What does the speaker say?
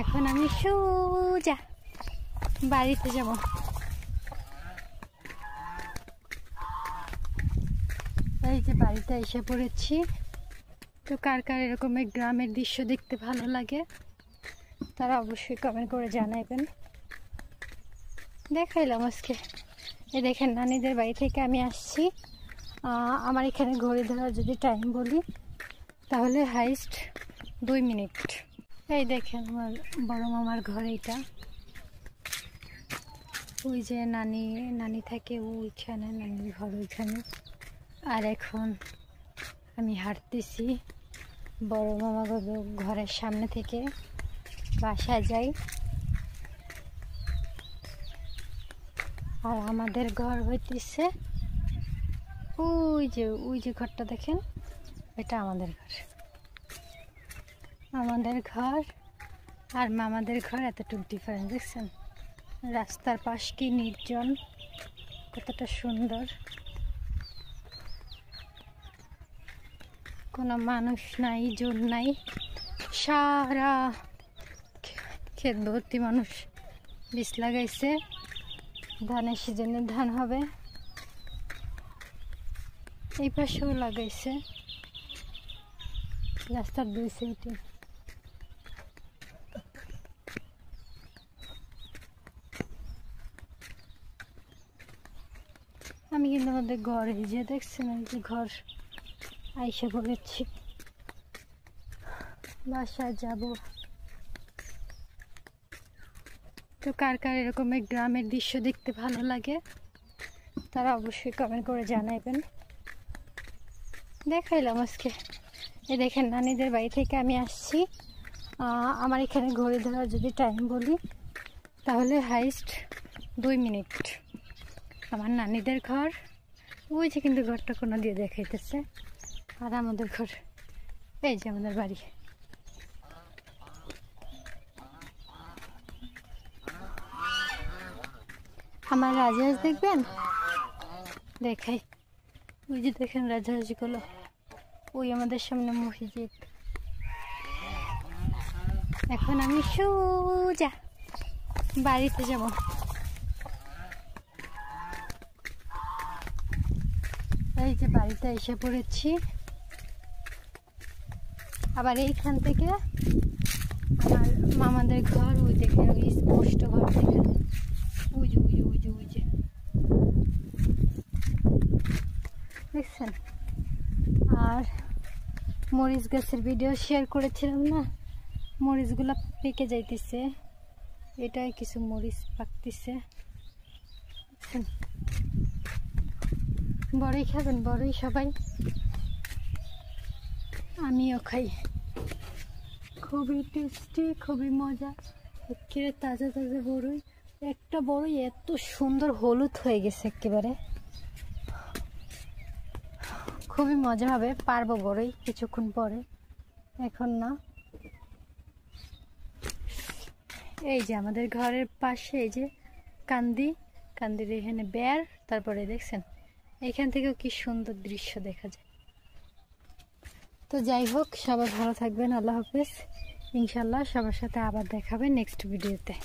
এখন আমি সোজা বাড়িতে যাব। এই যে বাড়িতে এসে পড়েছি। তো কার কার এরকম গ্রামের দৃশ্য দেখতে ভালো লাগে তারা অবশ্যই কমেন্ট করে জানাবেন। দেখাইলাম আজকে। এই দেখেন নানিদের বাড়ি থেকে আমি আসছি। আমার এখানে ঘড়ি ধরার যদি টাইম বলি তাহলে হাইস্ট 2 মিনিট। এই দেখেন আমার বড় মামার ঘর এইটা। ওই যে নানি থাকে ওইখানে, নানির ঘর ওইখানে। আর এখন আমি হাঁটতেছি বড় মামা ঘরের সামনে থেকে বাসায় যাই। আর আমাদের ঘর হইতেছে ওই যে ঘরটা দেখেন, এটা আমাদের ঘর। আমাদের ঘর আর মামাদের ঘর এতটুকু ডিফারেন্স দেখছেন। রাস্তার পাশ কি নির্জন, কতটা সুন্দর, কোনো মানুষ নাই, জন নাই, সারা ক্ষেত ভর্তি মানুষ বীজ লাগাইছে। ধানের সিজনে ধান হবে। এই পাশেও লাগাইছে রাস্তার 2 সাইডে। আমি কিন্তু আমাদের ঘরে যে দেখছেন, এই যে ঘর আইসা পড়েছি, বাসায় যাব। তো কার কার এরকম গ্রামের দৃশ্য দেখতে ভালো লাগে তারা অবশ্যই কমেন্ট করে জানাবেন। দেখাইলাম আজকে। এই দেখেন নানিদের বাড়ি থেকে আমি আসছি। আমার এখানে ঘড়ি ধরার যদি টাইম বলি তাহলে হাইস্ট 2 মিনিট। আমার নানিদের ঘর ওই যে, কিন্তু ঘরটা কোনো দিয়ে দেখাইতেছে। আর আমাদের ঘর এই যে আমাদের বাড়ি। আমার রাজহাঁস দেখবেন, দেখাই। ওই যে দেখেন রাজহাঁসগুলো, ওই আমাদের সামনে মসজিদ। এখন আমি সোজা বাড়িতে যাব। এই যে বাড়িতে এসে পড়েছি। আবার এইখান থেকে আমার মামাদের ঘর, ওই দেখেন ওই স্পষ্ট ঘর দেখেন, ওই যে দেখছেন। আর মরিচ গাছের ভিডিও শেয়ার করেছিলাম না, মরিচগুলো পেকে যাইতেছে। এটাই কিছু মরিচ পাকতেছে। বড়ই খাবেন? বড়ই সবাই, আমিও খাই। খুবই টেস্টি, খুবই মজা। একেবারে তাজা তাজা বড়ই। একটা বড়ই এত সুন্দর হলুদ হয়ে গেছে একেবারে, খুবই মজা হবে। পারবো বড়ই কিছুক্ষণ পরে, এখন না। এই যে আমাদের ঘরের পাশে এই যে কান্দির এখানে বেড়, তারপরে দেখছেন এখান থেকেও কি সুন্দর দৃশ্য দেখা যায়। তো যাই হোক, সবাই ভালো থাকবেন। আল্লাহ হাফেজ। ইনশাল্লাহ সবার সাথে আবার দেখাবে নেক্সট ভিডিওতে।